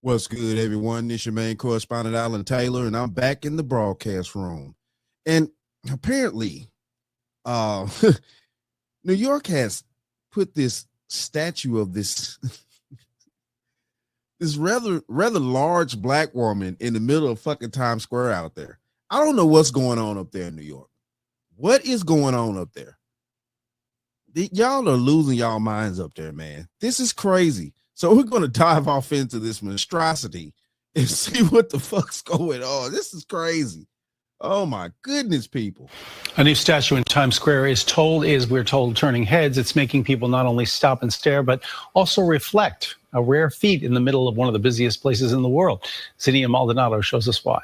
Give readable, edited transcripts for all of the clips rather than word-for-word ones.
What's good, everyone? This your main correspondent, Alan Taylor, and I'm back in the broadcast room. And apparently, uh, New York has put this statue of this this rather large black woman in the middle of fucking Times Square out there. I don't know what's going on up there in New York. What is going on up there? Y'all are losing y'all minds up there, man. This is crazy. So we're going to dive off into this monstrosity and see what the fuck's going on. This is crazy. Oh my goodness, people. A new statue in Times Square we're told, turning heads. It's making people not only stop and stare, but also reflect. A rare feat in the middle of one of the busiest places in the world. Zinnia Maldonado shows us why.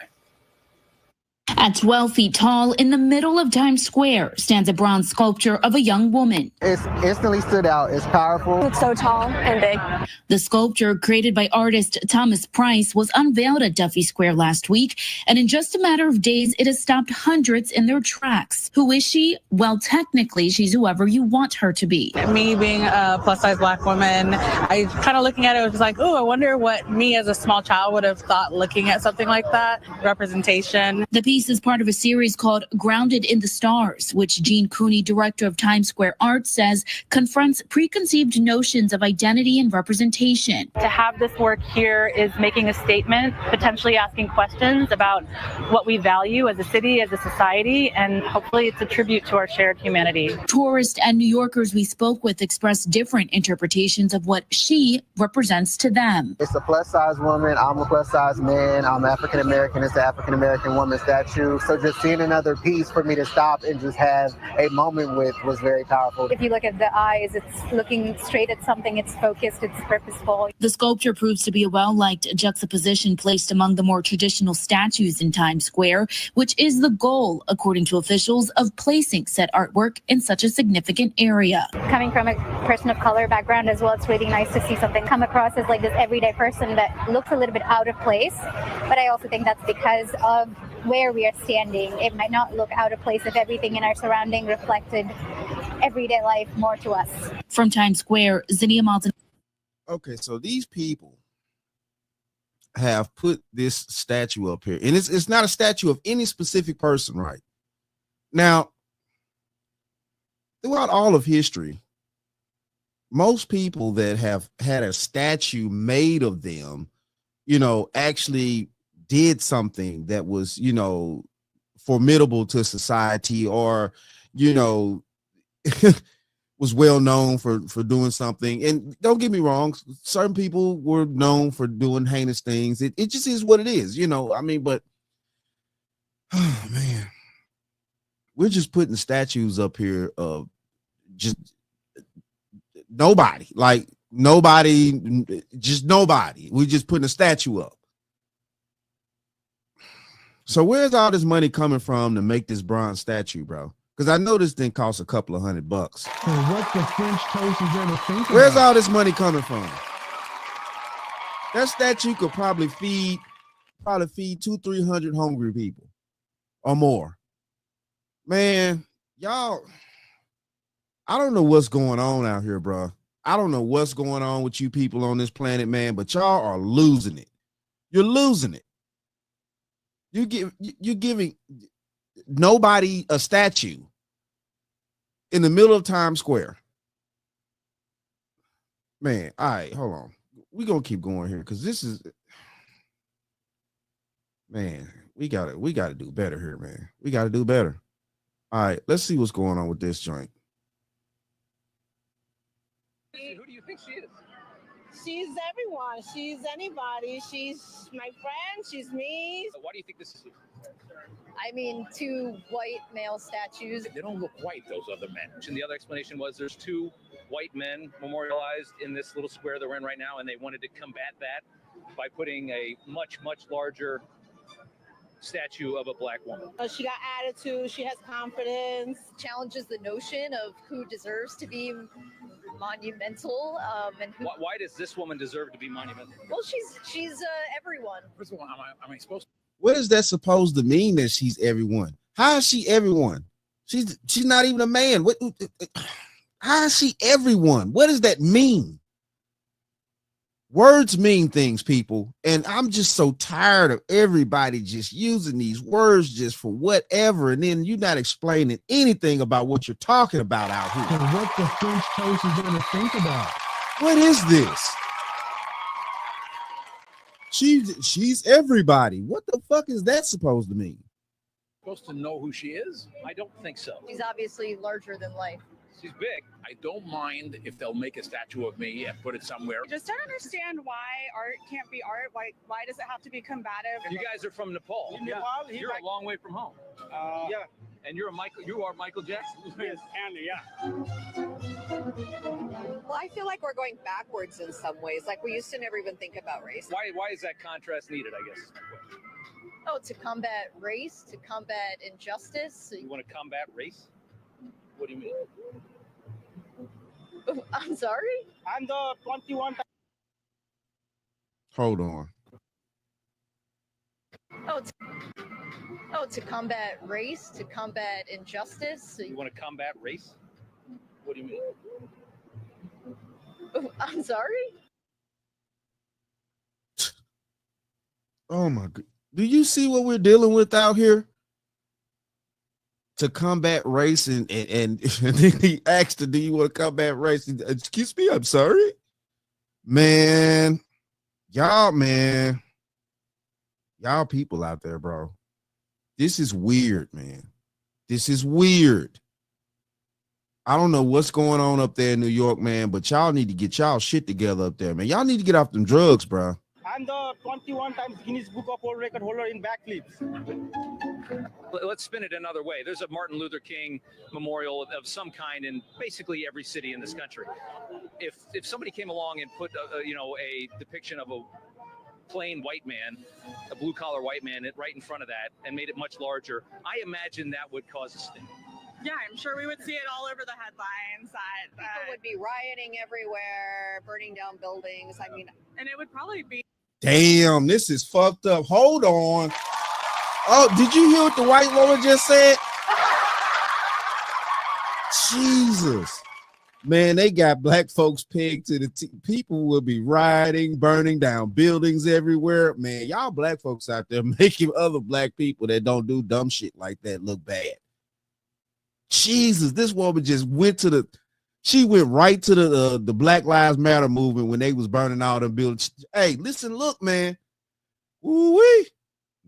At 12 feet tall, in the middle of Times Square, stands a bronze sculpture of a young woman. It's instantly stood out. It's powerful. It's so tall and big. The sculpture, created by artist Thomas Price, was unveiled at Duffy Square last week, and in just a matter of days, it has stopped hundreds in their tracks. Who is she? Well, technically, she's whoever you want her to be. Me being a plus-size black woman, I kind of looking at it was like, oh, I wonder what me as a small child would have thought looking at something like that. Representation. The piece is part of a series called Grounded in the Stars, which Gene Cooney, director of Times Square Art, says confronts preconceived notions of identity and representation. To have this work here is making a statement, potentially asking questions about what we value as a city, as a society, and hopefully it's a tribute to our shared humanity. Tourists and New Yorkers we spoke with expressed different interpretations of what she represents to them. It's a plus-size woman. I'm a plus-size man. I'm African-American. It's an African-American woman statue. So just seeing another piece for me to stop and just have a moment with was very powerful. If you look at the eyes, it's looking straight at something. It's focused. It's purposeful. The sculpture proves to be a well-liked juxtaposition placed among the more traditional statues in Times Square, which is the goal, according to officials, of placing said artwork in such a significant area. Coming from a person of color background as well, it's really nice to see something come across as like this everyday person that looks a little bit out of place. But I also think that's because of where we are standing. It might not look out of place if everything in our surrounding reflected everyday life more to us. From Times Square, Zinnia Maldonado. Okay, so these people have put this statue up here, and it's not a statue of any specific person, right? Now, throughout all of history, most people that have had a statue made of them, actually did something that was, formidable to society, or, was well known for doing something. And don't get me wrong, certain people were known for doing heinous things. It just is what it is, but oh man, we're just putting statues up here of just nobody, just nobody. We're just putting a statue up. So where's all this money coming from to make this bronze statue, bro? Because I know this thing costs a couple of $100. So what the French toast is there to think about? Where's all this money coming from? That statue could probably feed 200-300 hungry people or more. Man, y'all, I don't know what's going on out here, bro. I don't know what's going on with you people on this planet, man, but y'all are losing it. You're losing it. You're giving nobody a statue in the middle of Times Square. Man, all right, hold on. We're gonna keep going here because this is, man, we gotta do better here, man. We gotta do better. All right, let's see what's going on with this joint. Who do you think she is? She's everyone. She's anybody. She's my friend. She's me. So why do you think this is? I mean, two white male statues. They don't look white, those other men. And the other explanation was there's two white men memorialized in this little square that we're in right now, and they wanted to combat that by putting a much, much larger statue of a black woman. She got attitude. She has confidence. Challenges the notion of who deserves to be monumental. And who... Why does this woman deserve to be monumental? Well, she's everyone. First of all, am I supposed to? What is that supposed to mean that she's everyone? How is she everyone? She's not even a man. How is she everyone? What does that mean? Words mean things, people. And I'm just so tired of everybody just using these words just for whatever. And then you're not explaining anything about what you're talking about out here. And what the French toast is going to think about. What is this? She's everybody. What the fuck is that supposed to mean? Supposed to know who she is? I don't think so. She's obviously larger than life. She's big. I don't mind if they'll make a statue of me and put it somewhere. I just don't understand why art can't be art. Why does it have to be combative? You guys are from Nepal. Yeah. You're a long way from home. Yeah. And you are Michael Jackson. Yes, and yeah. Well, I feel like we're going backwards in some ways. Like we used to never even think about race. Why is that contrast needed, I guess is my question. Oh, to combat race, to combat injustice. You want to combat race? What do you mean? I'm sorry? I'm the 21. Hold on. Oh, to combat race, to combat injustice. You want to combat race? What do you mean? I'm sorry? Oh my God. Do you see what we're dealing with out here? To combat race and then he asked her, do you want to combat race? Excuse me, I'm sorry. Man, y'all people out there, bro. This is weird, man. This is weird. I don't know what's going on up there in New York, man, but y'all need to get y'all shit together up there, man. Y'all need to get off them drugs, bro. I'm the 21 times Guinness Book of World Record holder in backflips. Let's spin it another way. There's a Martin Luther King memorial of some kind in basically every city in this country. If somebody came along and put a depiction of a plain white man, a blue collar white man, right in front of that and made it much larger, I imagine that would cause a sting. Yeah, I'm sure we would see it all over the headlines. People would be rioting everywhere, burning down buildings. I mean, and it would probably be. Damn, this is fucked up. Hold on. Oh, did you hear what the white woman just said? Jesus. Man, they got black folks pegged to the people will be rioting, burning down buildings everywhere. Man, y'all black folks out there making other black people that don't do dumb shit like that look bad. Jesus, this woman just went right to the Black Lives Matter movement when they was burning all them buildings. Hey, listen, look, man. Ooh-wee.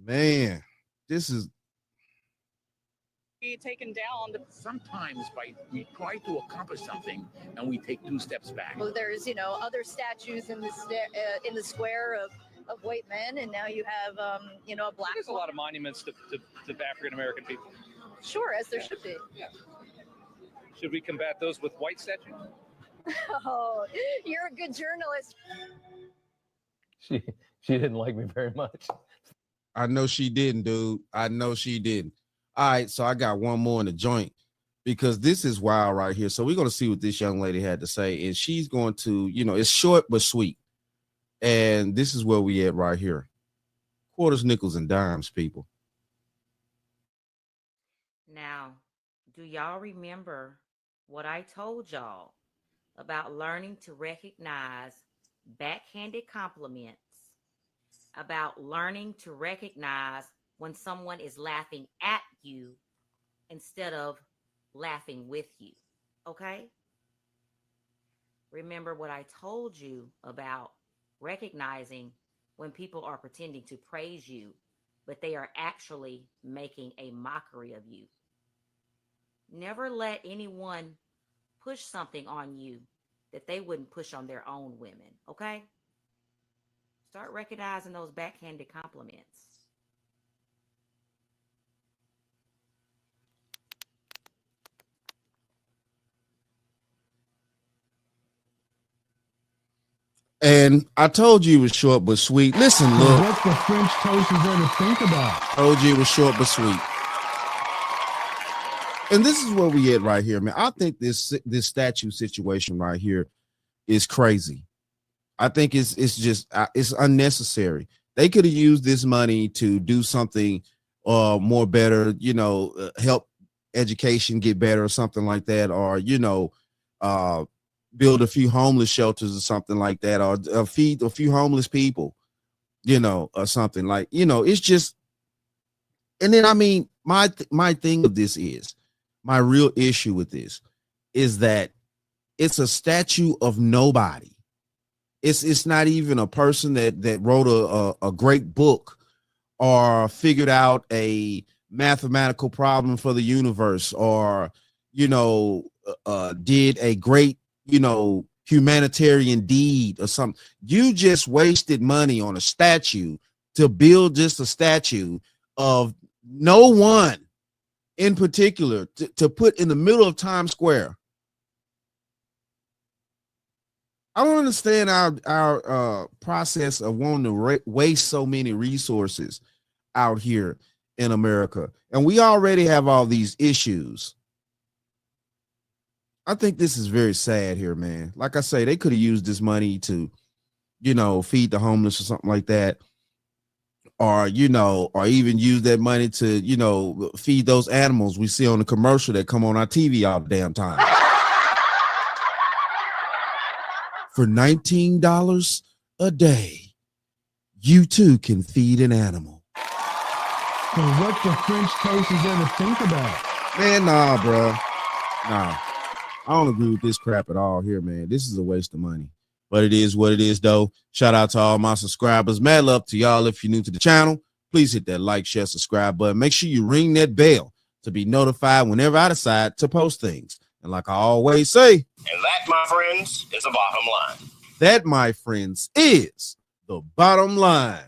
Man, this is Be taken down. Sometimes we try to accomplish something and we take 2 steps back. well, there's other statues in the square of white men, and now you have a black. There's a lot of monuments to African American people. Sure, as there should be. Yeah. Should we combat those with white statues? Oh, you're a good journalist. She didn't like me very much. I know she didn't, dude. I know she didn't. All right, so I got one more in the joint because this is wild right here. So we're going to see what this young lady had to say, and she's going to, it's short but sweet. And this is where we at right here. Quarters, nickels, and dimes, people. Now, do y'all remember what I told y'all about learning to recognize backhanded compliments, about learning to recognize when someone is laughing at you instead of laughing with you, okay? Remember what I told you about recognizing when people are pretending to praise you, but they are actually making a mockery of you. Never let anyone push something on you that they wouldn't push on their own women, okay? Start recognizing those backhanded compliments. And I told you it was short but sweet. Listen, look. What the French toast is there to think about? Told you it was short but sweet. And this is where we at right here, man. I think this statue situation right here is crazy. I think it's just it's unnecessary. They could have used this money to do something more better, help education get better or something like that, or build a few homeless shelters or something like that, or feed a few homeless people, you know, or something like, you know, it's just. And then, I mean, my thing with this is, my real issue with this is that it's a statue of nobody. It's not even a person that wrote a great book or figured out a mathematical problem for the universe, or, you know, did a great, you know, humanitarian deed or something. You just wasted money on a statue to build just a statue of no one in particular to put in the middle of Times Square. I don't understand our process of wanting to waste so many resources out here in America. And we already have all these issues. I think this is very sad here, man. Like I say, they could have used this money to, you know, feed the homeless or something like that. Or, you know, or even use that money to, you know, feed those animals we see on the commercial that come on our TV all the damn time. For $19 a day, you too can feed an animal. So what the French toast is there to think about? Man, nah, bro. Nah. I don't agree with this crap at all here, man. This is a waste of money. But it is what it is, though. Shout out to all my subscribers. Mad love to y'all. If you're new to the channel, please hit that like, share, subscribe button. Make sure you ring that bell to be notified whenever I decide to post things. And like I always say, and that, my friends, is the bottom line. That, my friends, is the bottom line.